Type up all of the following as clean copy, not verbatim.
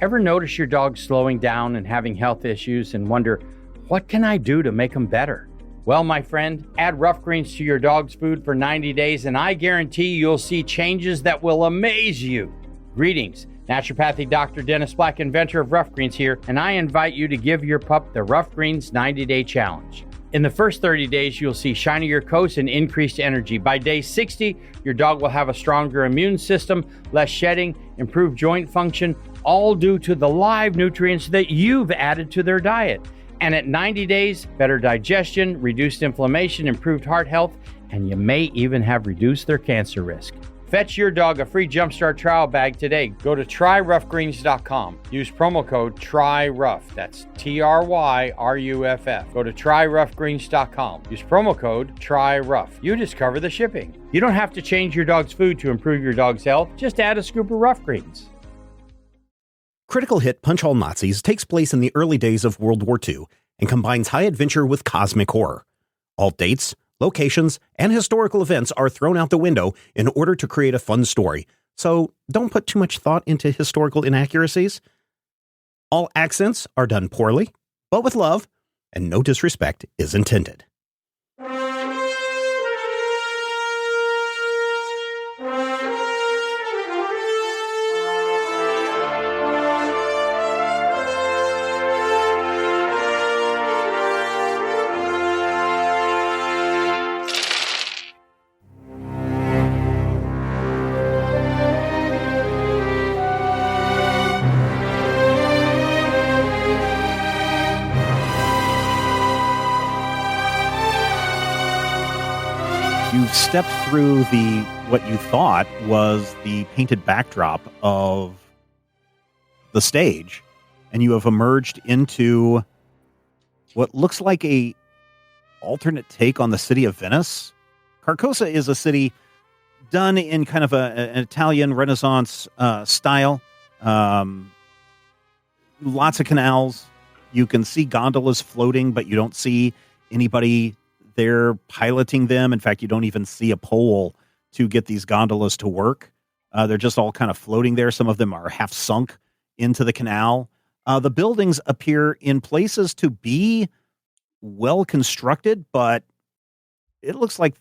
Ever notice your dog slowing down and having health issues and wonder, what can I do to make them better? Well, my friend, add Rough Greens to your dog's food for 90 days and I guarantee you'll see changes that will amaze you. Greetings, naturopathic Dr. Dennis Black, inventor of Rough Greens here, and I invite you to give your pup the Rough Greens 90-day challenge. In the first 30 days, you'll see shinier coats and increased energy. By day 60, your dog will have a stronger immune system, less shedding, improved joint function, all due to the live nutrients that you've added to their diet. And at 90 days, better digestion, reduced inflammation, improved heart health, and you may even have reduced their cancer risk. Fetch your dog a free Jumpstart trial bag today. Go to tryroughgreens.com. Use promo code TRYROUGH. That's TRYRUFF. Go to tryroughgreens.com. Use promo code TRYROUGH. You discover the shipping. You don't have to change your dog's food to improve your dog's health. Just add a scoop of Rough Greens. Critical hit Punch All Nazis takes place in the early days of World War II and combines high adventure with cosmic horror. All dates, locations, and historical events are thrown out the window in order to create a fun story, so don't put too much thought into historical inaccuracies. All accents are done poorly, but with love, and no disrespect is intended. Stepped through what you thought was the painted backdrop of the stage, and you have emerged into what looks like a alternate take on the city of Venice. Carcosa is a city done in kind of an Italian Renaissance style. Lots of canals. You can see gondolas floating, but you don't see anybody there piloting them. In fact, you don't even see a pole to get these gondolas to work. They're just all kind of floating there. Some of them are half sunk into the canal. The buildings appear in places to be well constructed, but it looks like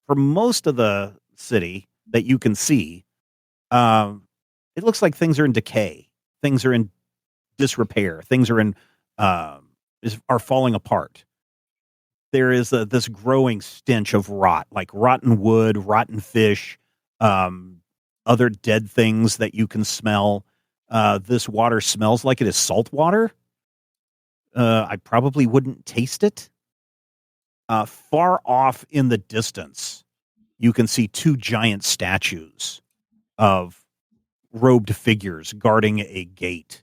for most of the city that you can see, it looks like things are in decay. Things are in disrepair. Things are are falling apart. There is this growing stench of rot, like rotten wood, rotten fish, other dead things that you can smell. This water smells like it is salt water. I probably wouldn't taste it. Far off in the distance, you can see two giant statues of robed figures guarding a gate.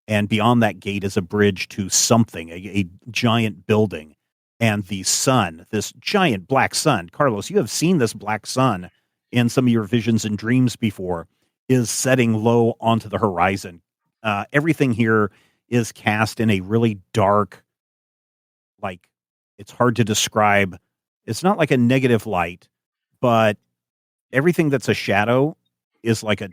And beyond that gate is a bridge to something, a giant building. And the sun, this giant black sun, Carlos, you have seen this black sun in some of your visions and dreams before, is setting low onto the horizon. Everything here is cast in a really dark, like, it's hard to describe. It's not like a negative light, but everything that's a shadow is like a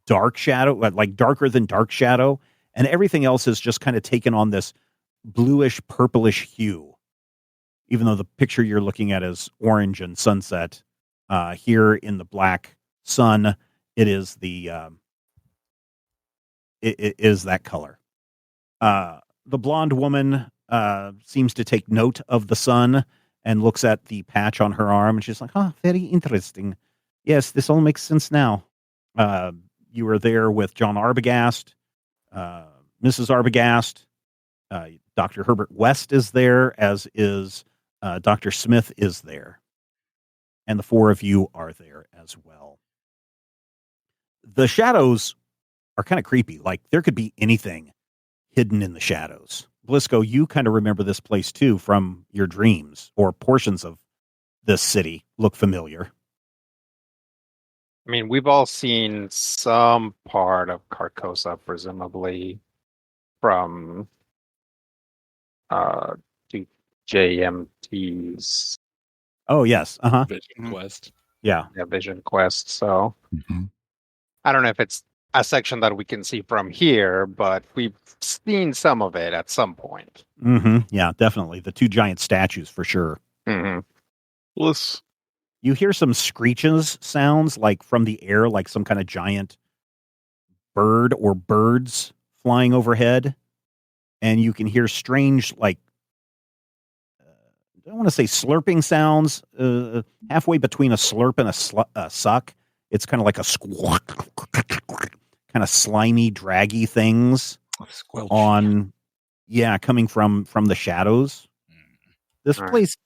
dark shadow, like darker than dark shadow. And everything else is just kind of taken on this bluish, purplish hue. Even though the picture you're looking at is orange and sunset, here in the black sun, it is it is that color. The blonde woman seems to take note of the sun and looks at the patch on her arm, and she's like, "Oh, very interesting. Yes, this all makes sense now." You were there with John Arbogast, Mrs. Arbogast, Dr. Herbert West is there, as is Dr. Smith is there, and the four of you are there as well. The shadows are kind of creepy. Like, there could be anything hidden in the shadows. Blisco, you kind of remember this place too from your dreams, or portions of this city look familiar. I mean, we've all seen some part of Carcosa, presumably from JMT's. Oh, yes. Vision Quest. Yeah. Vision Quest. So I don't know if it's a section that we can see from here, but we've seen some of it at some point. Mm-hmm. Yeah, definitely. The two giant statues for sure. Mm-hmm. You hear some screeches sounds like from the air, like some kind of giant bird or birds flying overhead. And you can hear strange, like, I don't want to say slurping sounds, halfway between a slurp and a suck. It's kind of like a squawk, kind of slimy, draggy things Squelch. coming from the shadows. This All place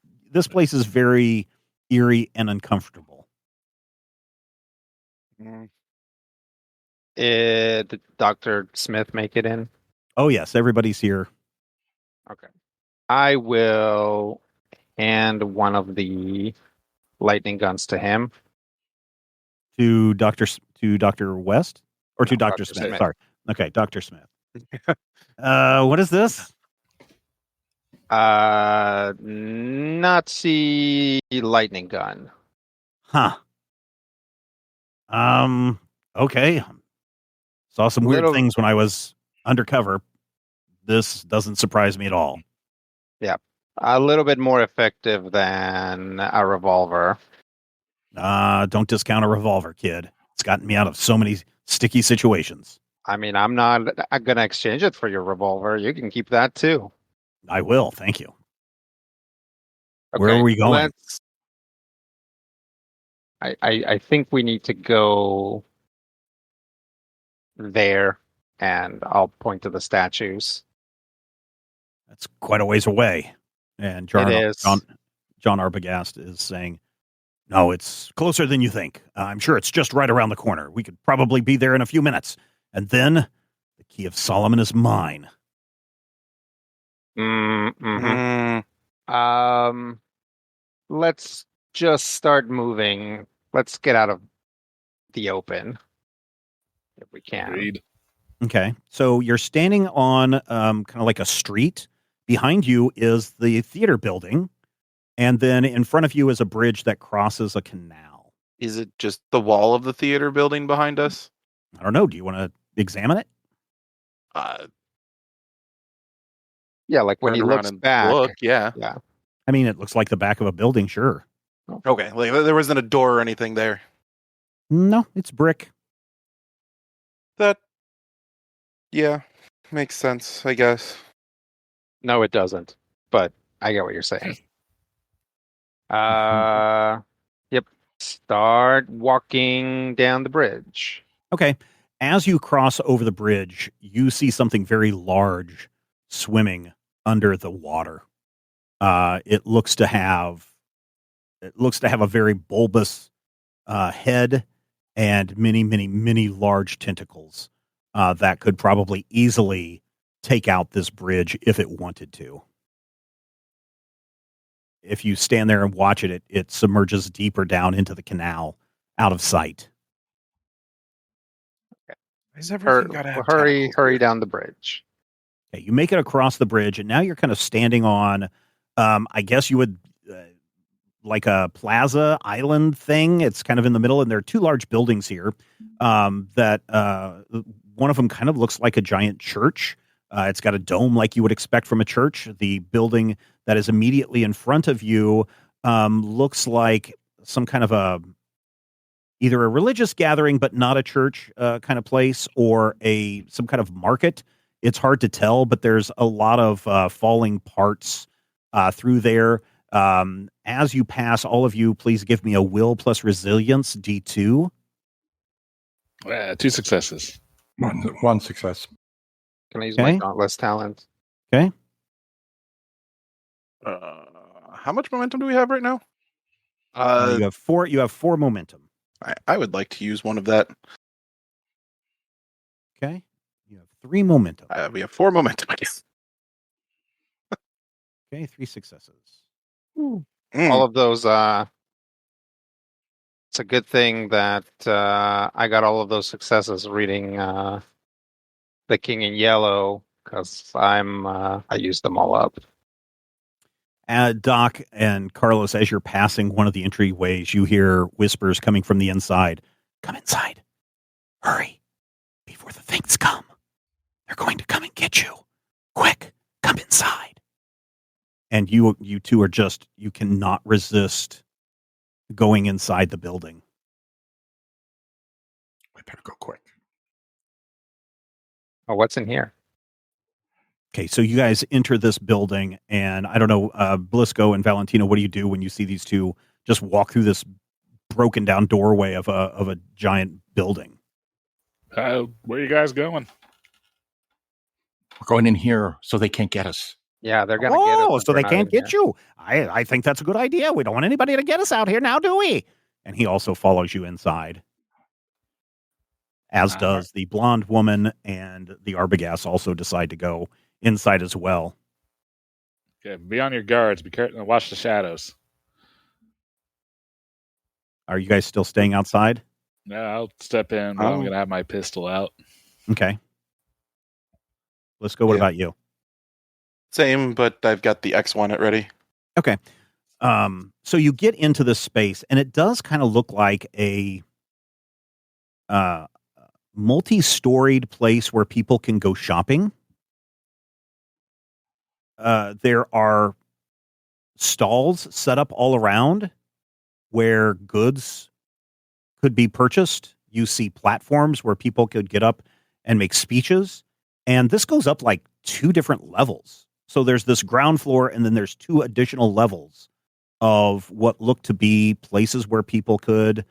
is very eerie and uncomfortable. Did Dr. Smith make it in? Oh yes, everybody's here. Okay. I will hand one of the lightning guns to him. To Dr. West or to No, Dr. Dr. Smith. Smith. Sorry. Okay, Dr. Smith. What is this? Nazi lightning gun. Huh. Okay. Saw some weird Little- things when I was undercover. This doesn't surprise me at all. A little bit more effective than a revolver. Don't discount a revolver, kid. It's gotten me out of so many sticky situations. I mean, I'm not going to exchange it for your revolver. You can keep that too. I will, thank you. Where are we going? I think we need to go there, and I'll point to the statues. That's quite a ways away. And John Arbogast is saying, no, it's closer than you think. I'm sure it's just right around the corner. We could probably be there in a few minutes. And then the Key of Solomon is mine. Let's just start moving. Let's get out of the open if we can. Agreed. Okay. So you're standing on kind of like a street. Behind you is the theater building. And then in front of you is a bridge that crosses a canal. Is it just the wall of the theater building behind us? I don't know. Do you want to examine it? Yeah, like when he Turn around looks and back. look, yeah. Yeah. I mean, it looks like the back of a building, sure. Okay, like there wasn't a door or anything there. No, it's brick. That, yeah, makes sense, I guess. No, it doesn't. But I get what you're saying. Yep. Start walking down the bridge. Okay. As you cross over the bridge, you see something very large swimming under the water. It looks to have a very bulbous head and many, many, many large tentacles that could probably easily take out this bridge if it wanted to. If you stand there and watch it, it submerges deeper down into the canal, out of sight. Is everything gotta have Hurry tentacles? down the bridge. Okay, you make it across the bridge, and now you're kind of standing on, I guess you would, like a plaza island thing. It's kind of in the middle, and there are two large buildings here that one of them kind of looks like a giant church. It's got a dome like you would expect from a church. The building that is immediately in front of you looks like some kind of either a religious gathering, but not a church kind of place, or some kind of market. It's hard to tell, but there's a lot of falling parts through there. As you pass, all of you, please give me a will plus resilience D2. 2 successes. One success. Can I use Okay. my Dauntless talent? Okay. How much momentum do we have right now? You have 4. You have 4 momentum. I would like to use one of that. Okay. You have 3 momentum. We have 4 momentum, I guess. Okay, 3 successes. All of those. It's a good thing that I got all of those successes reading The King in Yellow, because I used them all up. Doc and Carlos, as you're passing one of the entryways, you hear whispers coming from the inside. Come inside. Hurry. before the things come. They're going to come and get you. Quick, come inside. And you two are just, you cannot resist going inside the building. We better go quick. Oh, what's in here? Okay, so you guys enter this building, and I don't know, Blisco and Valentino, what do you do when you see these two just walk through this broken down doorway of a giant building? Where are you guys going? We're going in here so they can't get us. Yeah, they're gonna get us. Oh, if so we're they not can't in get here. you. I think that's a good idea. We don't want anybody to get us out here now, do we? And he also follows you inside. As does the blonde woman, and the Arbogast also decide to go inside as well. Okay, be on your guards. Be careful. Watch the shadows. Are you guys still staying outside? No, I'll step in, but I'm going to have my pistol out. Okay. Let's go. What about you? Same, but I've got the X1 ready. Okay. So you get into this space, and it does kind of look like a multi-storied place where people can go shopping. There are stalls set up all around where goods could be purchased. You see platforms where people could get up and make speeches. And this goes up like 2 different levels. So there's this ground floor, and then there's 2 additional levels of what look to be places where people could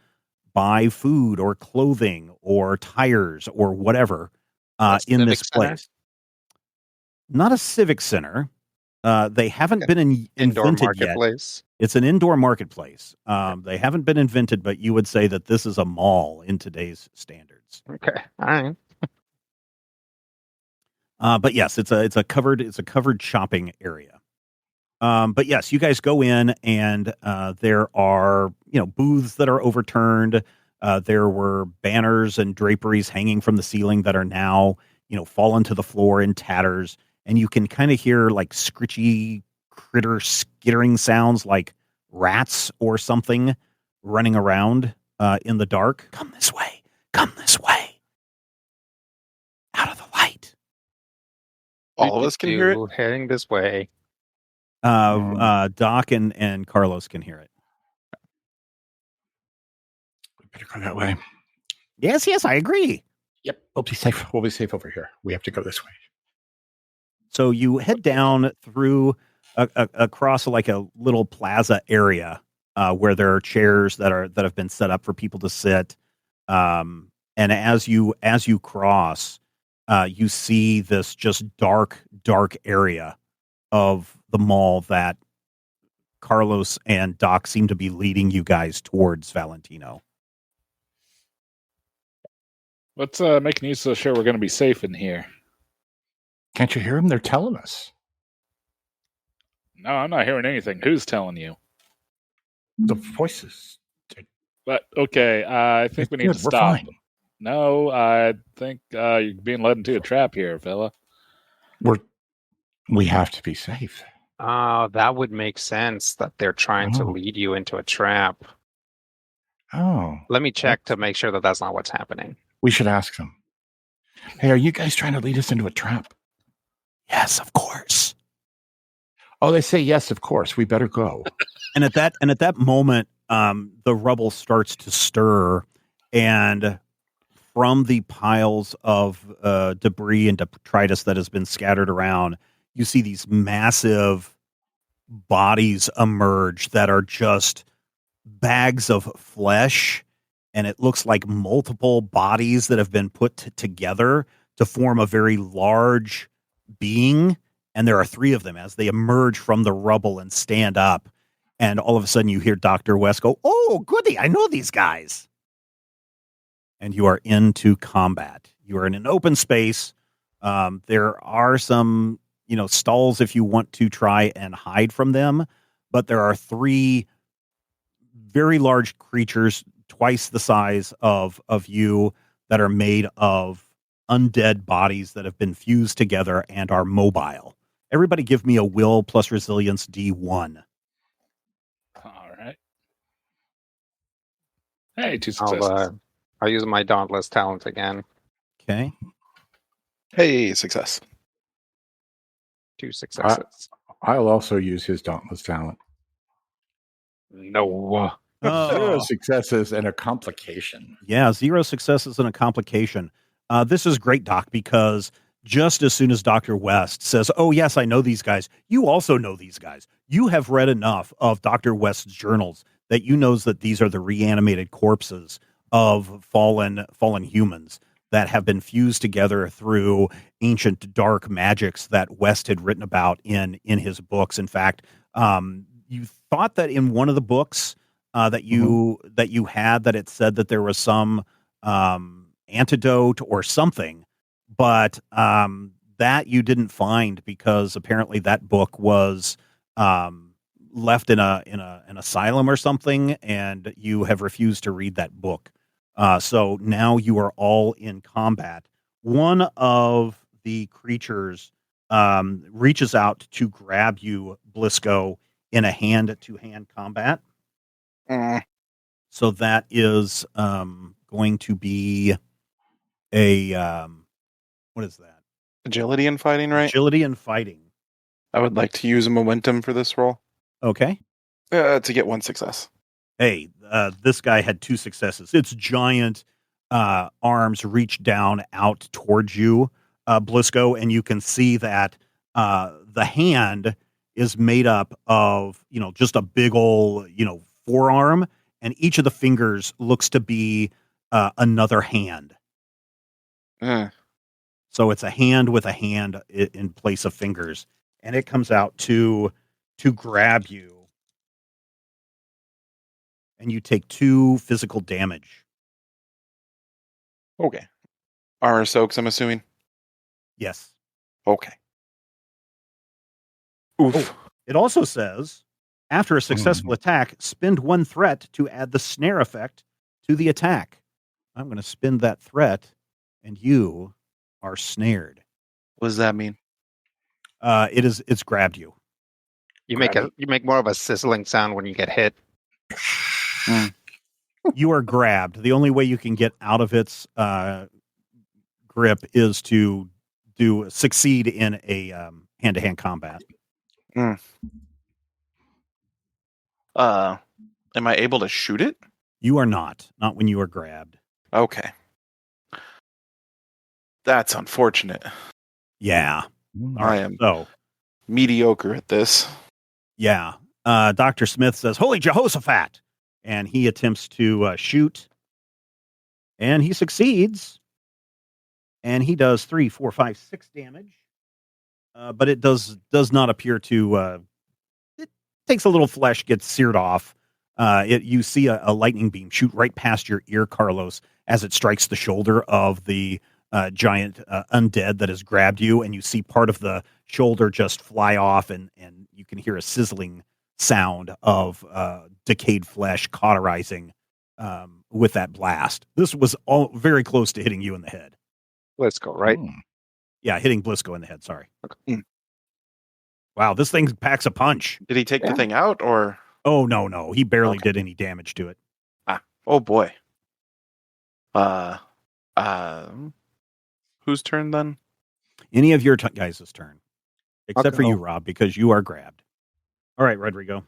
buy food or clothing or tires or whatever in this place. Not a civic center. They haven't been Indoor invented marketplace. yet. It's an indoor marketplace. They haven't been invented, but you would say that this is a mall in today's standards. Okay, all right. But yes, it's a covered shopping area. But yes, you guys go in, and there are booths that are overturned. There were banners and draperies hanging from the ceiling that are now fallen to the floor in tatters, and you can kind of hear like scritchy critter skittering sounds like rats or something running around in the dark. Come this way. Come this way. Out of the light. All of us can hear it. Heading this way. Doc and Carlos can hear it. We better go that way. Yes, I agree. Yep, we'll be safe. We'll be safe over here. We have to go this way. So you head down through across like a little plaza area where there are chairs that have been set up for people to sit. And as you cross, you see this just dark area of the mall that Carlos and Doc seem to be leading you guys towards, Valentino. Let's make you so sure we're going to be safe in here. Can't you hear them? They're telling us. No, I'm not hearing anything. Who's telling you? The voices. But okay, I think we need to stop. We're fine. No, I think you're being led into a trap here, fella. We have to be safe. Oh, that would make sense that they're trying to lead you into a trap. Oh. Let me check to make sure that that's not what's happening. We should ask them. Hey, are you guys trying to lead us into a trap? Yes, of course. Oh, they say yes, of course. We better go. And at that moment, the rubble starts to stir, and from the piles of debris and detritus that has been scattered around, you see these massive bodies emerge that are just bags of flesh, and it looks like multiple bodies that have been put together to form a very large being. And there are 3 of them as they emerge from the rubble and stand up. And all of a sudden you hear Dr. West go, "Oh, goody, I know these guys." And you are into combat. You are in an open space. There are some, stalls if you want to try and hide from them. But there are 3 very large creatures, twice the size of you, that are made of undead bodies that have been fused together and are mobile. Everybody give me a will plus resilience D1. All right. Hey, 2 successes. I'll use my Dauntless talent again. Okay. Hey, success. 2 successes. I'll also use his Dauntless talent. No. Zero Oh. successes and a complication. Yeah, 0 successes and a complication. This is great, Doc, because just as soon as Dr. West says, "Oh, yes, I know these guys," you also know these guys. You have read enough of Dr. West's journals that you knows that these are the reanimated corpses of fallen humans that have been fused together through ancient dark magics that West had written about in his books. In fact, you thought that in one of the books that you had, that it said that there was some antidote or something, but that you didn't find because apparently that book was left in an asylum or something, and you have refused to read that book. So now you are all in combat. One of the creatures reaches out to grab you, Blisco, in a hand-to-hand combat. So that is going to be a what is that? Agility and fighting, right? Agility and fighting. I would like to use a momentum for this roll Okay. to get 1 success. Hey, this guy had 2 successes. Its giant arms reach down out towards you, Blisco, and you can see that the hand is made up of, just a big ol', forearm, and each of the fingers looks to be another hand. So it's a hand with a hand in place of fingers, and it comes out to grab you. And you take 2 physical damage. Okay. Armor soaks, I'm assuming. Yes. Okay. Oof. Oh, it also says, after a successful attack, spend 1 threat to add the snare effect to the attack. I'm going to spend that threat, and you are snared. What does that mean? It's grabbed you. You make more of a sizzling sound when you get hit. You are grabbed. The only way you can get out of its grip is to succeed in a hand-to-hand combat. Am I able to shoot it? You are not when you are grabbed. Okay. That's unfortunate. Yeah. All right. I am So mediocre at this. yeah. Dr. Smith says, "Holy Jehoshaphat!" And he attempts to shoot, and he succeeds, and he does 3, 4, 5, 6 damage. But it does not appear to. It takes a little flesh, gets seared off. You see a lightning beam shoot right past your ear, Carlos, as it strikes the shoulder of the giant undead that has grabbed you, and you see part of the shoulder just fly off, and you can hear a sizzling sound of decayed flesh cauterizing with that blast. This was all very close to hitting you in the head. Let's go, right? Yeah, hitting Blisco in the head. Sorry. Okay. Wow, this thing packs a punch. Did he take the thing out, or? Oh, no. He barely did any damage to it. Oh boy. Whose turn then? Any of your guys' turn. Except for go. you, Rob, because you are grabbed. All right, Rodrigo.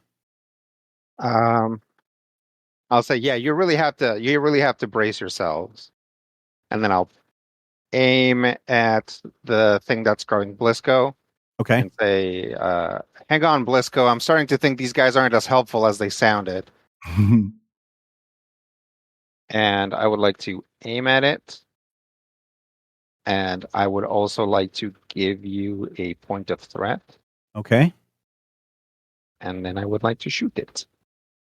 I'll say, yeah, you really have to brace yourselves. And then I'll aim at the thing that's growing Blisco Okay. and say, hang on, Blisco, I'm starting to think these guys aren't as helpful as they sounded. And I would like to aim at it. And I would also like to give you a point of threat. Okay. And then I would like to shoot it.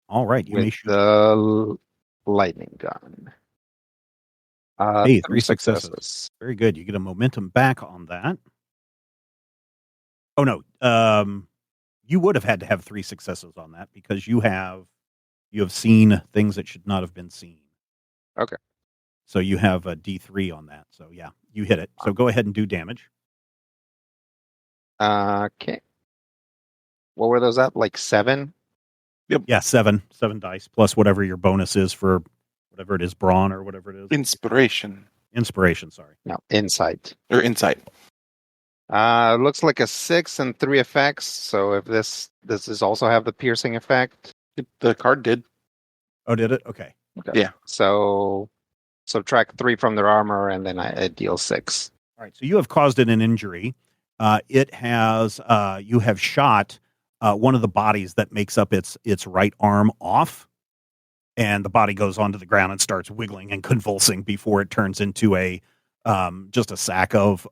All right. You may With shoot. the lightning gun. Hey, 3 3 successes. Very good. You get a momentum back on that. Oh, no. You would have had to have 3 successes on that because you have seen things that should not have been seen. Okay. So you have a D3 on that. So yeah, you hit it. So go ahead and do damage. Okay. What were those at? Like 7? Yeah, 7 dice plus whatever your bonus is for whatever it is, brawn or whatever it is. Inspiration. Inspiration, sorry. No, insight. Or insight. Looks like a 6 and 3 effects. So if this does also have the piercing effect. The card did. Oh, did it? Okay. Yeah. So subtract 3 from their armor, and then it deals 6. All right. So you have caused it an injury. It has you have shot one of the bodies that makes up its right arm off, and the body goes onto the ground and starts wiggling and convulsing before it turns into a just a sack of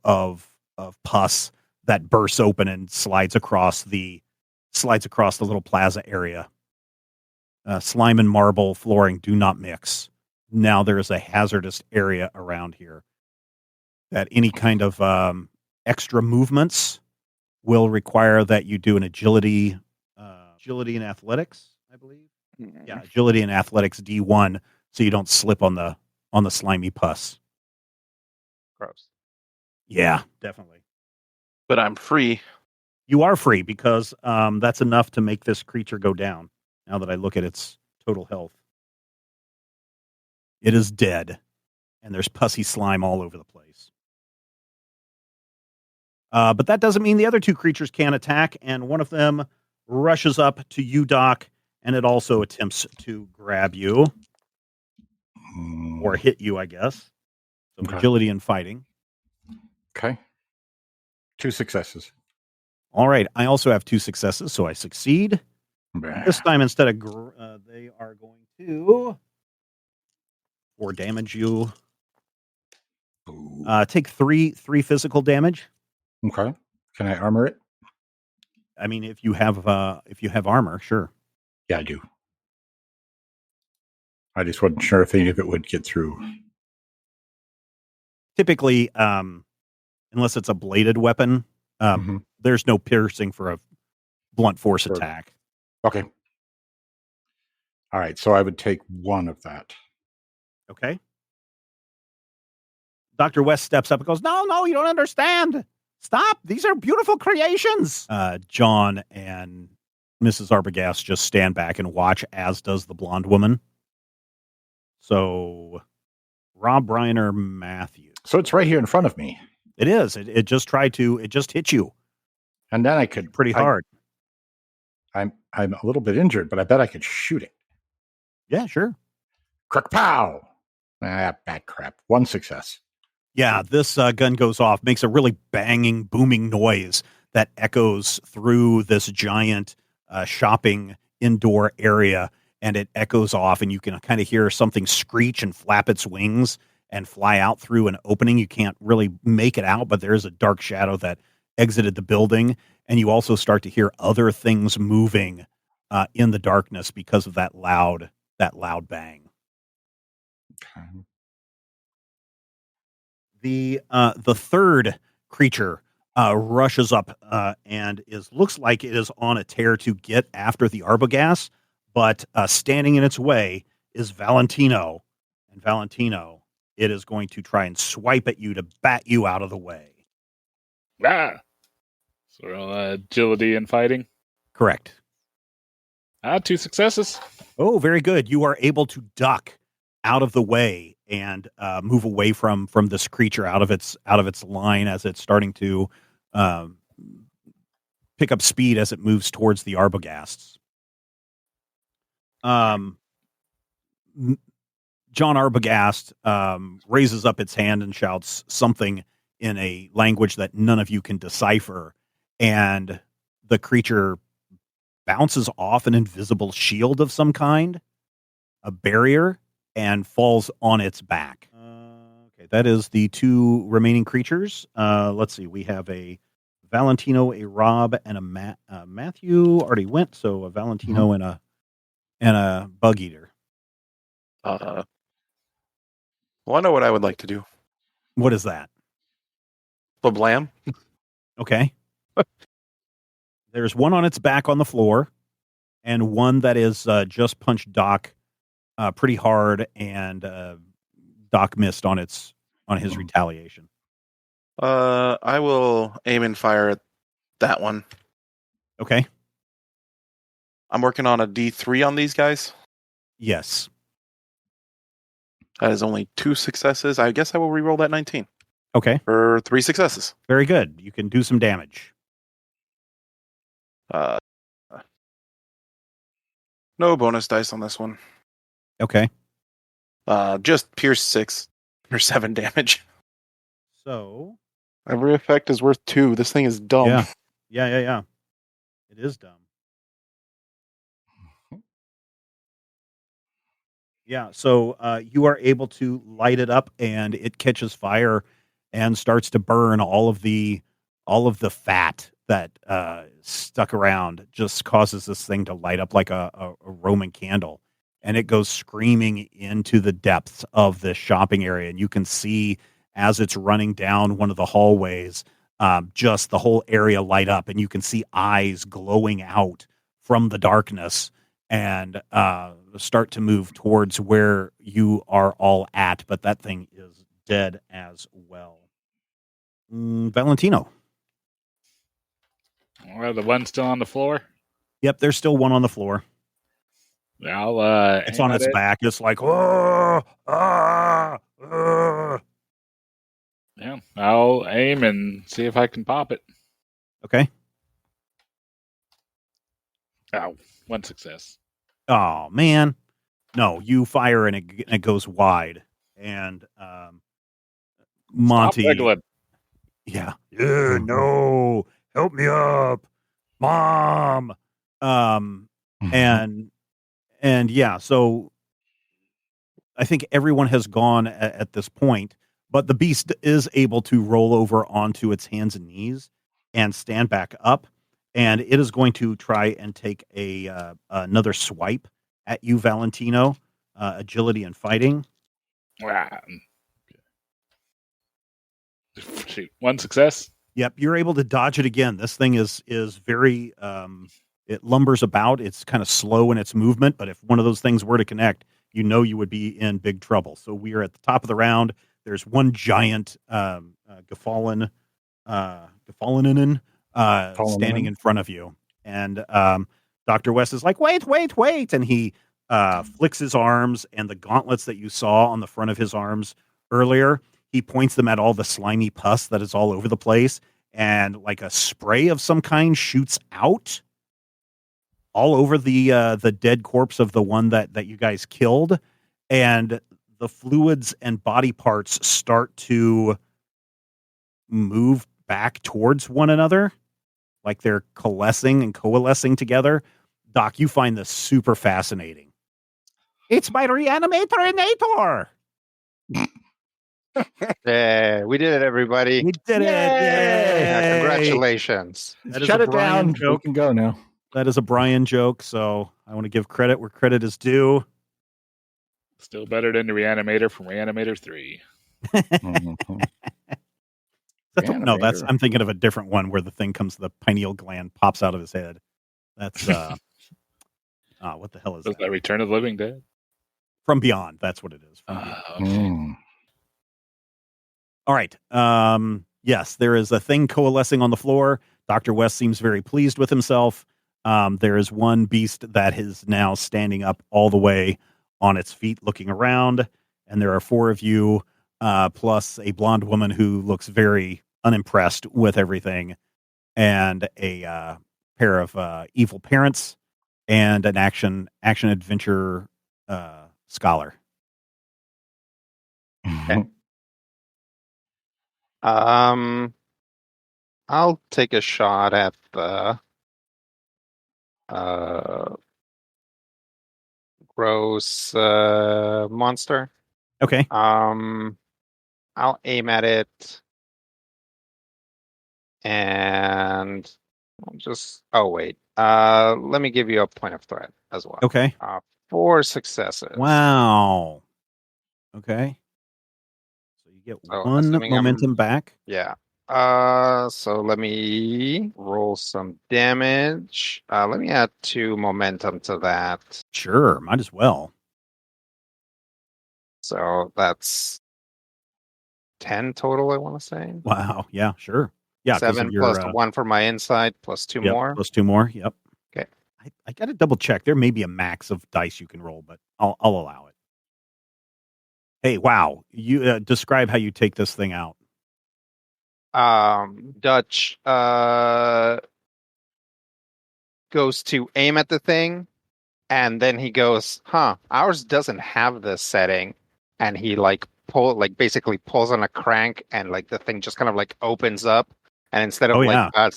pus that bursts open and slides across the little plaza area. Slime and marble flooring do not mix. Now there is a hazardous area around here that any kind of extra movements will require that you do an agility and athletics, I believe. Yeah, agility and athletics D1, so you don't slip on the slimy pus. Gross. Yeah, definitely. But I'm free. You are free because that's enough to make this creature go down. Now that I look at its total health, it is dead, and there's pussy slime all over the place. But that doesn't mean the other two creatures can't attack, and one of them rushes up to you, Doc, and it also attempts to grab you or hit you, I guess. So Okay. agility and fighting. Okay. 2 successes. All right. I also have 2 successes, so I succeed. This time, instead of they are going to or damage you. Take three physical damage. Okay. Can I armor it? I mean, if you have armor, sure. Yeah, I do. I just wasn't sure if any of it would get through. Typically, unless it's a bladed weapon, there's no piercing for a blunt force attack. Okay. All right. So I would take 1 of that. Okay. Dr. West steps up and goes, No, you don't understand. Stop. These are beautiful creations. John and Mrs. Arbogast just stand back and watch, as does the blonde woman. So, Rob, Brian, or Matthew? So it's right here in front of me. It is. It just hit you. And then I could Pretty hard. I'm a little bit injured, but I bet I could shoot it. Yeah, sure. Crack pow. Bad crap. 1 success. Yeah, this gun goes off, makes a really banging, booming noise that echoes through this giant shopping indoor area, and it echoes off, and you can kind of hear something screech and flap its wings and fly out through an opening. You can't really make it out, but there is a dark shadow that exited the building, and you also start to hear other things moving in the darkness because of that loud bang. Okay. The third creature rushes up and looks like it is on a tear to get after the Arbogast, but standing in its way is Valentino. And Valentino, it is going to try and swipe at you to bat you out of the way. So agility and fighting. Correct. 2 successes. Oh, very good. You are able to duck out of the way and move away from this creature out of its line as it's starting to pick up speed as it moves towards the Arbogasts. John Arbogast raises up its hand and shouts something in a language that none of you can decipher, and the creature bounces off an invisible shield of some kind, a barrier, and falls on its back. Okay, that is the 2 remaining creatures. Let's see. We have a Valentino, a Rob, and a Matthew already went. So a Valentino and a Bug Eater. Well, I know what I would like to do. What is that? The blam. Okay. There's one on its back on the floor, and one that is just punched Doc pretty hard, and Doc missed on his retaliation. I will aim and fire at that one. Okay. I'm working on a D3 on these guys. Yes. That is only 2 successes. I guess I will re-roll that 19 Okay, for 3 successes. very good. You can do some damage. Uh, no bonus dice on this one. Okay. Just pierce 6 for 7 damage. So, Every effect is worth 2. This thing is dumb. yeah. It is dumb. Yeah, so you are able to light it up, and it catches fire and starts to burn. All of the fat that stuck around just causes this thing to light up like a Roman candle, and it goes screaming into the depths of this shopping area. And you can see as it's running down one of the hallways, just the whole area light up, and you can see eyes glowing out from the darkness and start to move towards where you are all at, but that thing is dead as well. Valentino. Well, the one still on the floor. Yep, there's still one on the floor. I'll It's aim on at its it. back. It's like, oh, Yeah, I'll aim and see if I can pop it. Okay. Oh, 1 success. Oh, man. No, you fire and it goes wide. And Monty. Stop wiggling. Yeah. No. Help me up. Mom. And yeah, so I think everyone has gone at this point, but the beast is able to roll over onto its hands and knees and stand back up, and it is going to try and take another swipe at you, Valentino. Agility and fighting. Ah, shoot, 1 success. Yep, you're able to dodge it again. This thing is very it lumbers about. It's kind of slow in its movement, but if one of those things were to connect, you know you would be in big trouble. So we are at the top of the round. There's one giant Gefallen standing in front of you, and Dr. West is like, wait, and he flicks his arms, and the gauntlets that you saw on the front of his arms earlier, he points them at all the slimy pus that is all over the place, and like a spray of some kind shoots out all over the dead corpse of the one that you guys killed, and the fluids and body parts start to move back towards one another, like they're coalescing together. Doc, you find this super fascinating. It's my reanimator-inator! Yeah, we did it, everybody. We did it! Yeah, Yay! congratulations. That is Shut a it Brian down. joke. We can go now. That is a Brian joke, so I want to give credit where credit is due. Still better than the Reanimator from Reanimator 3. Mhm. No, Reanimator. I'm thinking of a different one where the thing the pineal gland pops out of his head. That's what the hell is Was that? that Return of the Living Dead? From Beyond. That's what it is. From Beyond. Okay. Mm. All right. Yes, there is a thing coalescing on the floor. Dr. West seems very pleased with himself. There is one beast that is now standing up all the way on its feet looking around. And there are 4 of you, plus a blonde woman who looks very unimpressed with everything, and a pair of evil parents, and an action adventure scholar. Mhm. I'll take a shot at the gross monster. Okay. I'll aim at it, and I'll just. Oh wait. Let me give you a point of threat as well. Okay. 4 successes. Wow. Okay. So you get So, 1 assuming I'm- momentum back. Yeah. So let me roll some damage. Let me add 2 momentum to that. Sure, might as well. So that's 10 total, I want to say. Wow. Yeah, sure. Yeah, 'cause 7 of your, plus 1 for my insight, plus 2 yep, more. plus 2 more. Yep. Okay. I got to double check. There may be a max of dice you can roll, but I'll allow it. Hey, wow. You describe how you take this thing out. Dutch goes to aim at the thing, and then he goes, "Huh, ours doesn't have this setting," and he basically pulls on a crank, and like the thing just kind of like opens up, and instead of Oh, yeah. a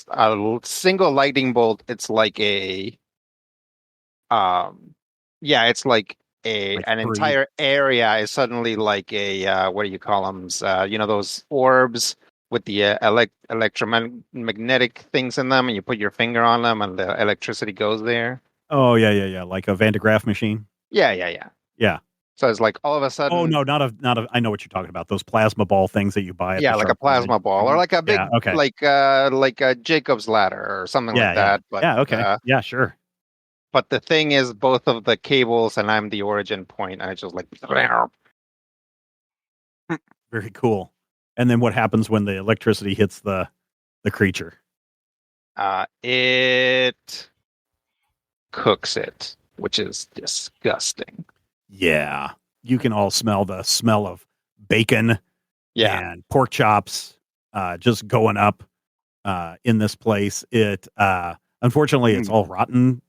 single lightning bolt, it's like a it's like Like an three. entire area is suddenly like a what do you call them? Those orbs with the electromagnetic things in them, and you put your finger on them, and the electricity goes there. Oh, yeah. Like a Van de Graaff machine. Yeah. Yeah. So it's like all of a sudden, Oh, no, not a. I know what you're talking about. Those plasma ball things that you buy at the like a Sharp Center. plasma ball or like a big, Yeah, okay. like a Jacob's ladder or something like that. But yeah, okay. Yeah, sure. but the thing is, both of the cables, and I'm the origin point, and it's just like. Very cool. And then what happens when the electricity hits the creature? It cooks it, which is disgusting. Yeah. You can all smell the smell of bacon and pork chops just going up in this place. It unfortunately it's all rotten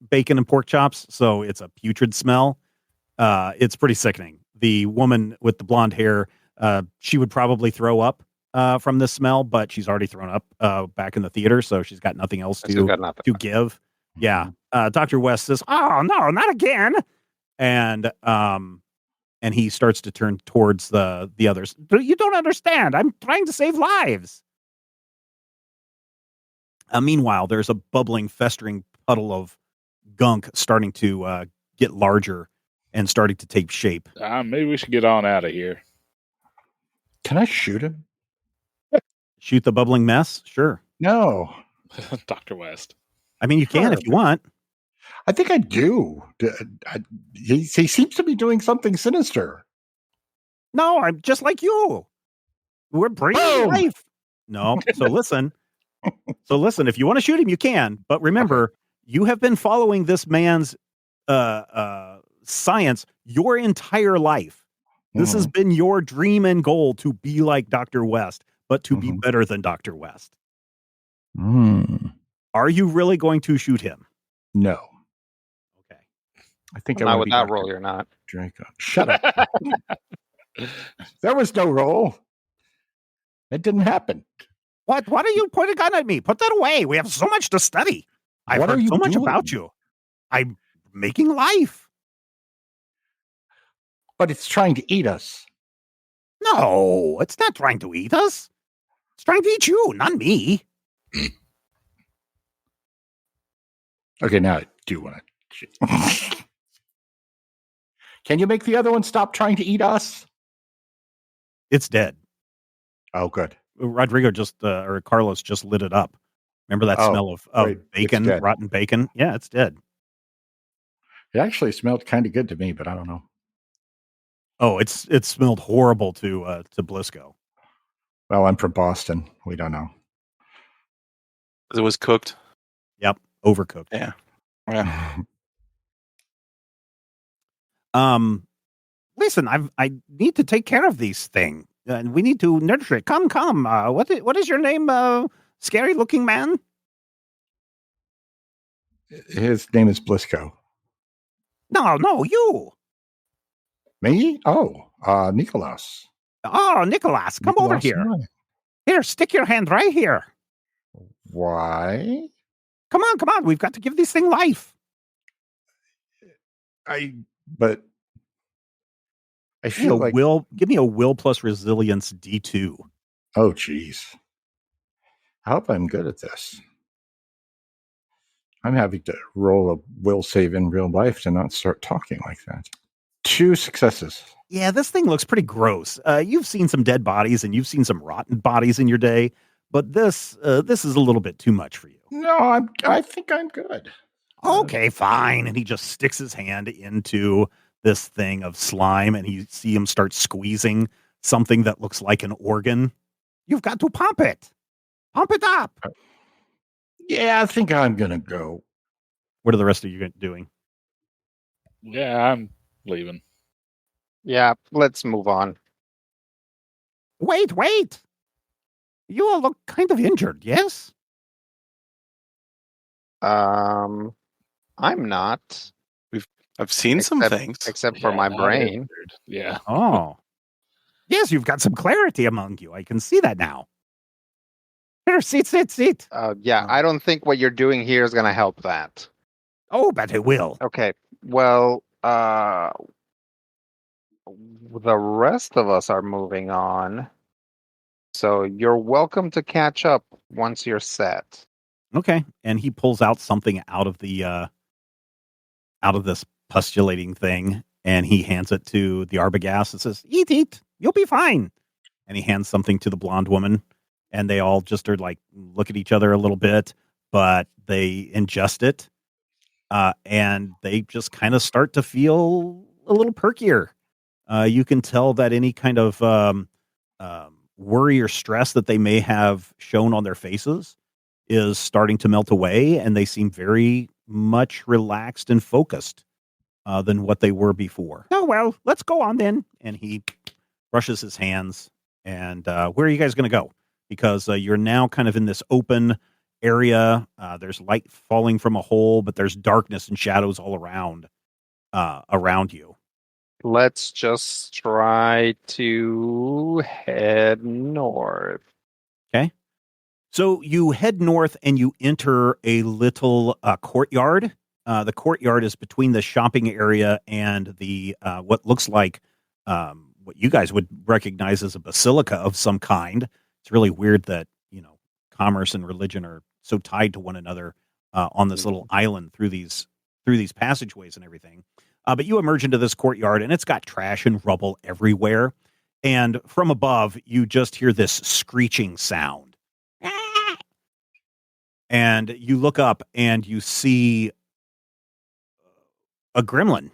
bacon and pork chops, so it's a putrid smell. It's pretty sickening. The woman with the blonde hair, she would probably throw up from this smell, but she's already thrown up back in the theater, so she's got nothing else to give. Yeah. Dr. West says, "Oh no, not again." And he starts to turn towards the others. "You don't understand. I'm trying to save lives." Meanwhile, there's a bubbling, festering puddle of gunk starting to get larger and starting to take shape. Maybe we should get on out of here. Can I shoot him? Shoot the bubbling mess? Sure. No. Dr. West. I mean, you can if you want. I think I do. He seems to be doing something sinister. No, I'm just like you. We're bringing life. No. So listen. If you want to shoot him, you can. But remember, you have been following this man's science your entire life. This has been your dream and goal, to be like Dr. West, but to be better than Dr. West. Are you really going to shoot him? No. Okay. I think not with that roll. You're not. Draco. Shut up. There was no roll. It didn't happen. What are you pointing a gun at me? Put that away. We have so much to study. I've heard so much about you. I'm making life. But it's trying to eat us. No, it's not trying to eat us. It's trying to eat you, not me. Okay, now I do want to. Can you make the other one stop trying to eat us? It's dead. Oh, good. Rodrigo or Carlos just lit it up. Remember that smell of bacon, rotten bacon? Yeah, it's dead. It actually smelled kind of good to me, but I don't know. Oh, it smelled horrible to Blisco. Well, I'm from Boston. We don't know. It was cooked. Yep, overcooked. Yeah. Listen, I need to take care of these things, and we need to nurture it. Come. What is your name, scary looking man? His name is Blisco. No, you. Me? Oh, Nicholas. Oh, Nicholas, come over here. Here, stick your hand right here. Why? Come on. We've got to give this thing life. I feel like give me a will plus resilience D2. Oh, geez. I hope I'm good at this. I'm having to roll a will save in real life to not start talking like that. 2 successes. Yeah, this thing looks pretty gross. You've seen some dead bodies and you've seen some rotten bodies in your day, but this is a little bit too much for you. No, I think I'm good. Okay, fine. And he just sticks his hand into this thing of slime, and you see him start squeezing something that looks like an organ. You've got to pump it. Pump it up. Yeah, I think I'm going to go. What are the rest of you doing? Yeah, I'm leaving. Yeah, let's move on. Wait. You all look kind of injured, yes? I'm not. I've seen some things. Except for Yeah, my not brain. injured. Yeah. Oh. Yes, you've got some clarity among you. I can see that now. Here, sit. Yeah, I don't think what you're doing here is going to help that. Oh, but it will. Okay, well, the rest of us are moving on. So you're welcome to catch up once you're set. Okay. And he pulls out something out of the out of this postulating thing, and he hands it to the Arbogast and says, Eat. You'll be fine. And he hands something to the blonde woman, and they all just are like, look at each other a little bit, but they ingest it. And they just kind of start to feel a little perkier. You can tell that any kind of worry or stress that they may have shown on their faces is starting to melt away, and they seem very much relaxed and focused than what they were before. Oh, well, let's go on then. And he brushes his hands. And where are you guys going to go? Because you're now kind of in this open area. There's light falling from a hole, but there's darkness and shadows all around you. Let's just try to head north. Okay. So you head north and you enter a little courtyard. The courtyard is between the shopping area and the what looks like what you guys would recognize as a basilica of some kind. It's really weird that, commerce and religion are so tied to one another on this little island through these passageways and everything. But you emerge into this courtyard, and it's got trash and rubble everywhere. And from above, you just hear this screeching sound. And you look up, and you see a gremlin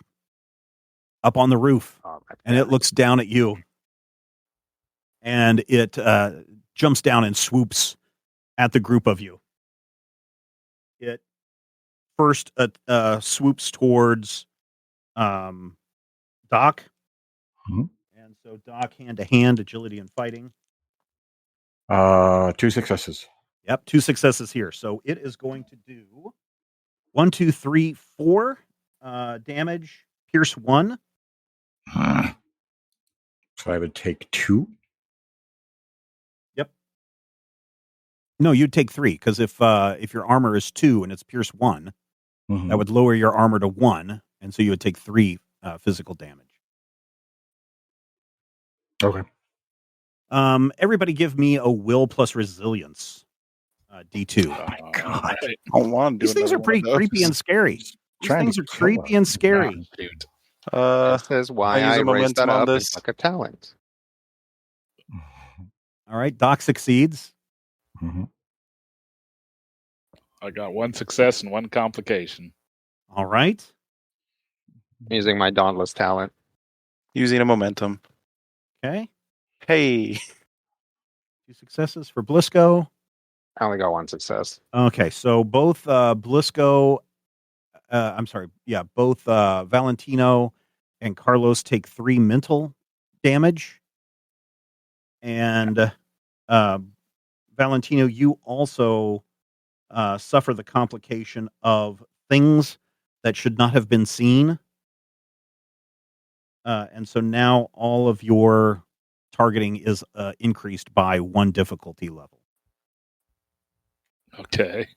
up on the roof. And it looks down at you. And it jumps down and swoops at the group of you. It first swoops towards Doc. Mm-hmm. And so Doc, hand-to-hand, agility and fighting. 2 successes. Yep, 2 successes here. So it is going to do 1, 2, 3, 4 damage, pierce 1. So I would take 2. Yep. No, you'd take 3, because if your armor is 2 and it's pierce 1, that would lower your armor to 1, and so you would take 3 physical damage. Okay. Everybody give me a will plus resilience. D2. Oh my God. I don't want to do These things are another one pretty of those. creepy and scary. These Trying things to are kill creepy us. and scary. Dude. This is why I use I a raised that momentum on up and this. took a talent. All right, Doc succeeds. Mm-hmm. I got 1 success and 1 complication. All right. Using my Dauntless talent. Using a momentum. Okay. Hey. 2 successes for Blisco. I only got 1 success. Okay, so both Blisco, both Valentino and Carlos take 3 mental damage. And Valentino, you also suffer the complication of things that should not have been seen. And so now all of your targeting is increased by 1 difficulty level. Okay.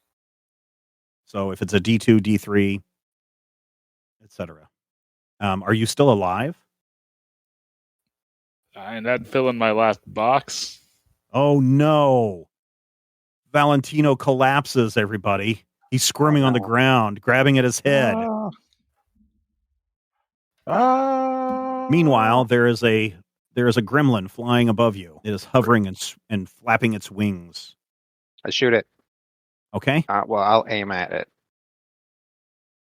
So if it's a D2, D3, etc. Are you still alive? And that fill in my last box. Oh no. Valentino collapses, everybody. He's squirming on the ground, grabbing at his head. Meanwhile, there is a gremlin flying above you. It is hovering and flapping its wings. I shoot it. Okay? Well, I'll aim at it.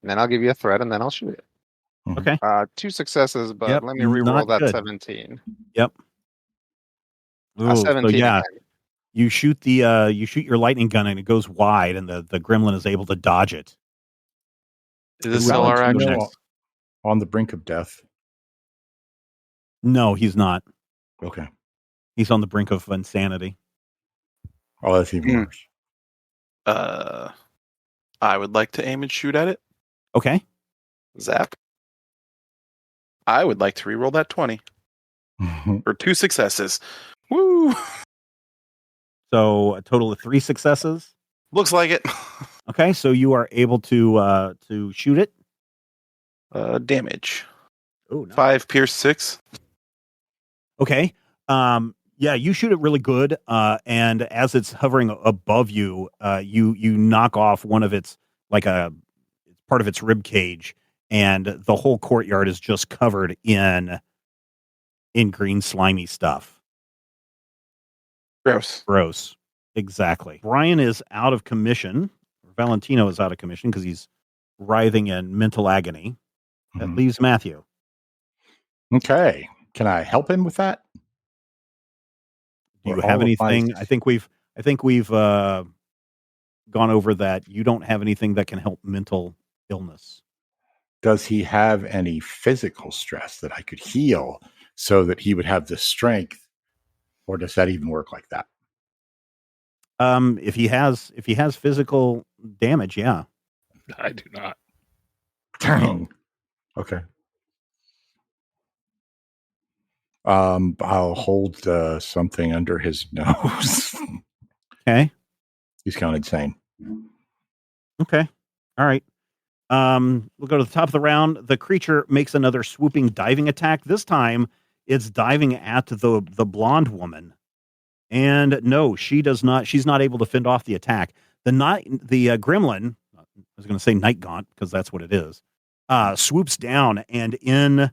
And then I'll give you a threat, and then I'll shoot it. Okay. 2 successes, but Yep, let me reroll not that good. 17. Yep. Ooh, 17. so yeah, again. you shoot your lightning gun and it goes wide, and the gremlin is able to dodge it. Is this still our Valentino action? next. On the brink of death. No, he's not. Okay. He's on the brink of insanity. Oh, that's even worse. I would like to aim and shoot at it. Okay. Zap. I would like to reroll that 20 for 2 successes. Woo! So a total of 3 successes. Looks like it. Okay, so you are able to shoot it. Damage. Oh, nice. 5 pierce 6. Okay. Yeah, you shoot it really good. And as it's hovering above you, you knock off one of its part of its rib cage, and the whole courtyard is just covered in green slimy stuff. Gross. Exactly. Brian is out of commission. Valentino is out of commission because he's writhing in mental agony. That leaves Matthew. Okay. Can I help him with that? Do you have anything? I think we've gone over that. You don't have anything that can help mental illness. Does he have any physical stress that I could heal so that he would have the strength, or does that even work like that? If he has physical damage, yeah. I do not. Dang. Okay. I'll hold something under his nose. Okay. He's kind of insane. Okay. All right. We'll go to the top of the round. The creature makes another swooping diving attack. This time it's diving at the blonde woman. And no, she does not. She's not able to fend off the attack. The gremlin, I was going to say night gaunt because that's what it is, swoops down, and in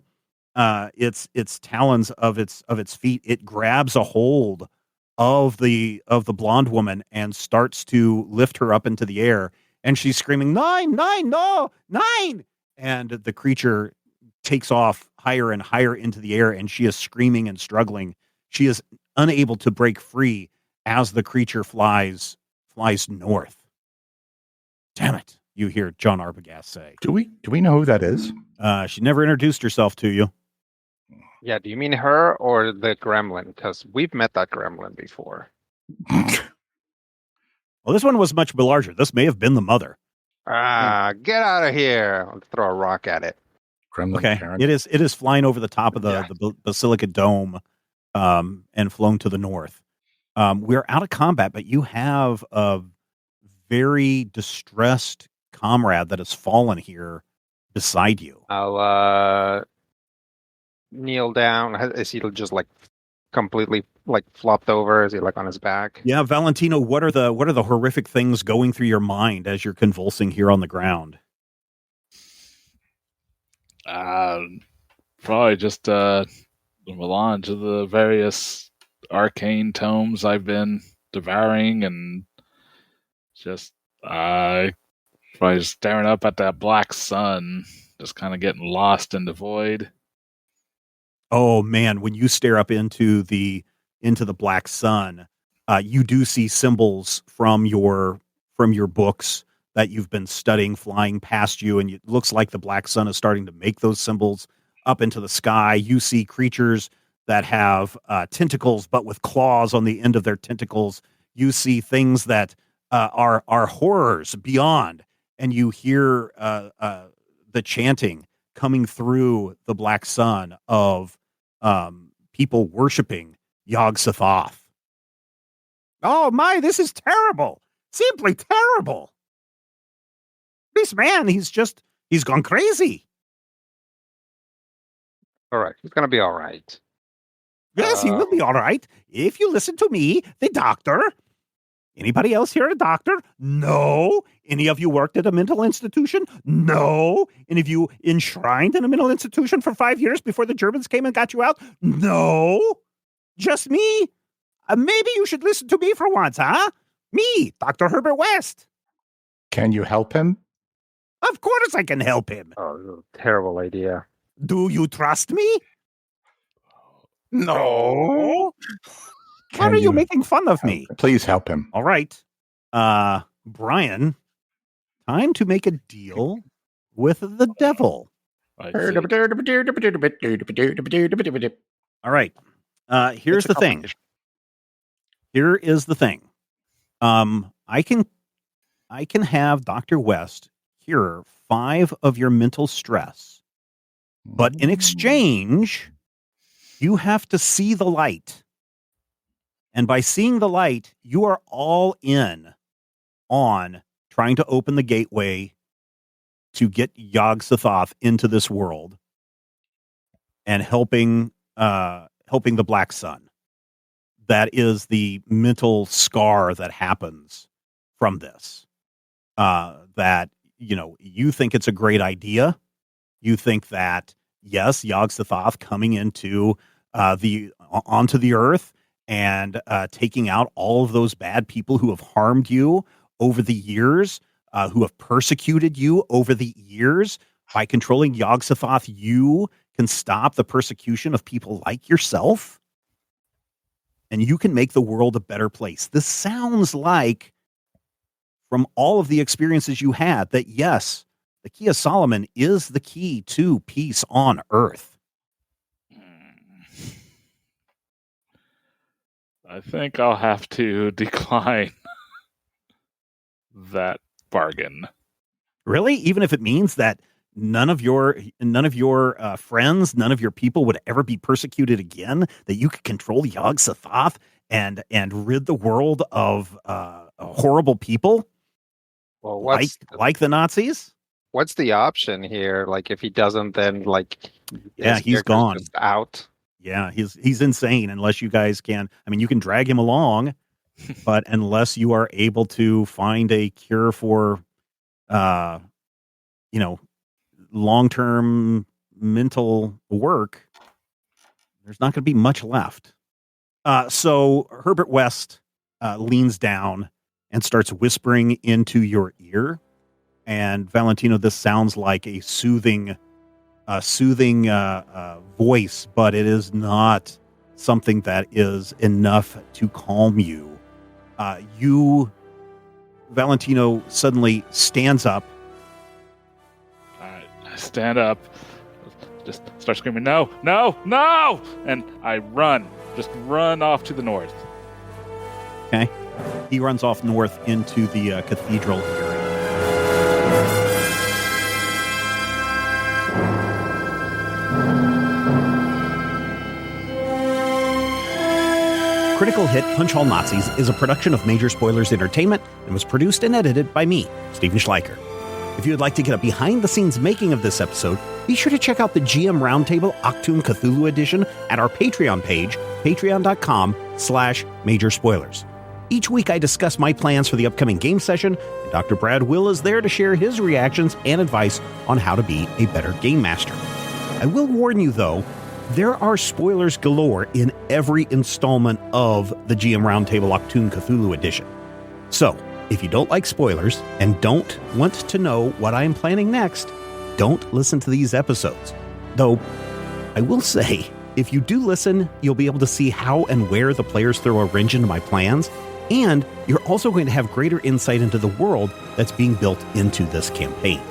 its talons of its feet, it grabs a hold of the blonde woman and starts to lift her up into the air. And she's screaming, 9, 9, no, 9. And the creature takes off higher and higher into the air, and she is screaming and struggling. She is unable to break free as the creature flies north. Damn it, you hear John Arbogast say. Do we know who that is? She never introduced herself to you. Yeah, do you mean her or the gremlin? Because we've met that gremlin before. Well, this one was much larger. This may have been the mother. Get out of here. I'll throw a rock at it. Gremlin Okay. parent. It is flying over the top of the Basilica Dome and flown to the north. We're out of combat, but you have a very distressed comrade that has fallen here beside you. I'll kneel down. Is he just like completely like flopped over? Is he like on his back? Yeah, Valentino, what are the horrific things going through your mind as you're convulsing here on the ground? Probably just the melange of the various arcane tomes I've been devouring, and just probably just staring up at that black sun, just kind of getting lost in the void. Oh man, when you stare up into the black sun, you do see symbols from your books that you've been studying flying past you, and it looks like the black sun is starting to make those symbols up into the sky. You see creatures that have tentacles, but with claws on the end of their tentacles. You see things that are horrors beyond, and you hear the chanting coming through the black sun of people worshiping Yog-Sothoth. Oh my, this is terrible. Simply terrible. This man, he's gone crazy. All right. He's going to be all right. Yes, he will be all right. If you listen to me, the doctor. Anybody else here a doctor? No. Any of you worked at a mental institution? No. Any of you enshrined in a mental institution for 5 years before the Germans came and got you out? No. Just me? Maybe you should listen to me for once, huh? Me, Dr. Herbert West. Can you help him? Of course I can help him. Oh, terrible idea. Do you trust me? No. Why are you making fun of me? Please help him. All right. Brian, time to make a deal with the devil. I All right. Here's It's a the thing. complication. Here is the thing. I can have Dr. West cure 5 of your mental stress, but in exchange, you have to see the light. And by seeing the light, you are all in on trying to open the gateway to get Yog-Sothoth into this world and helping the Black Sun. That is the mental scar that happens from this. That, you think it's a great idea. You think that, yes, Yog-Sothoth coming into onto the earth and taking out all of those bad people who have harmed you over the years, who have persecuted you over the years. By controlling Yog-Sothoth, you can stop the persecution of people like yourself, and you can make the world a better place. This sounds like, from all of the experiences you had, that yes, the Key of Solomon is the key to peace on earth. I think I'll have to decline that bargain. Really? Even if it means that none of your friends, none of your people would ever be persecuted again, that you could control Yog-Sothoth and rid the world of horrible people, Well, like the Nazis? what's the option here? Like, if he doesn't, then Yeah, his he's character's gone. just out. Yeah, he's insane unless you guys can. I mean, you can drag him along, but unless you are able to find a cure for, long-term mental work, there's not going to be much left. So Herbert West leans down and starts whispering into your ear. And Valentino, this sounds like a soothing voice, but it is not something that is enough to calm you. Valentino suddenly stands up. I stand up, just start screaming, no, no, no! And I just run off to the north. Okay. He runs off north into the cathedral area. Critical Hit Punch All Nazis is a production of Major Spoilers Entertainment and was produced and edited by me, Stephen Schleicher. If you would like to get a behind-the-scenes making of this episode, be sure to check out the GM Roundtable Octoon Cthulhu Edition at our Patreon page, patreon.com/Major Spoilers. Each week I discuss my plans for the upcoming game session, and Dr. Brad Will is there to share his reactions and advice on how to be a better game master. I will warn you, though, there are spoilers galore in every installment of the GM Roundtable Octoon Cthulhu Edition. So, if you don't like spoilers and don't want to know what I am planning next, don't listen to these episodes. Though, I will say, if you do listen, you'll be able to see how and where the players throw a wrench into my plans, and you're also going to have greater insight into the world that's being built into this campaign.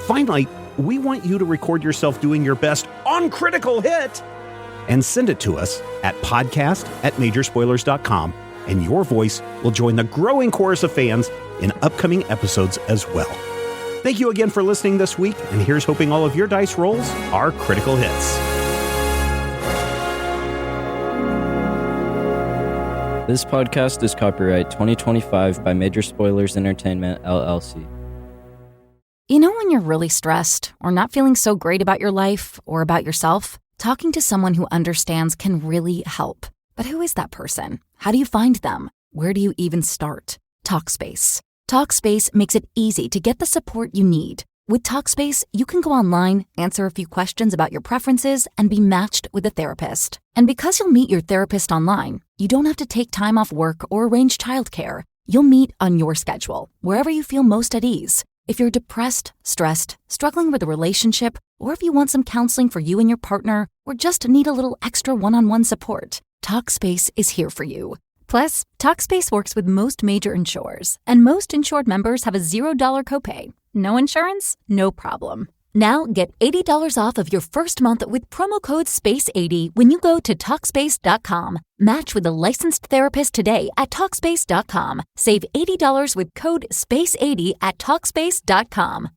Finally, we want you to record yourself doing your best on Critical Hit and send it to us at podcast@majorspoilers.com, and your voice will join the growing chorus of fans in upcoming episodes as well. Thank you again for listening this week, and here's hoping all of your dice rolls are critical hits. This podcast is copyright 2025 by Major Spoilers Entertainment, LLC. You know when you're really stressed or not feeling so great about your life or about yourself? Talking to someone who understands can really help. But who is that person? How do you find them? Where do you even start? Talkspace. Talkspace makes it easy to get the support you need. With Talkspace, you can go online, answer a few questions about your preferences, and be matched with a therapist. And because you'll meet your therapist online, you don't have to take time off work or arrange childcare. You'll meet on your schedule, wherever you feel most at ease. If you're depressed, stressed, struggling with a relationship, or if you want some counseling for you and your partner, or just need a little extra one-on-one support, Talkspace is here for you. Plus, Talkspace works with most major insurers, and most insured members have a $0 copay. No insurance? No problem. Now get $80 off of your first month with promo code SPACE80 when you go to TalkSpace.com. Match with a licensed therapist today at TalkSpace.com. Save $80 with code SPACE80 at TalkSpace.com.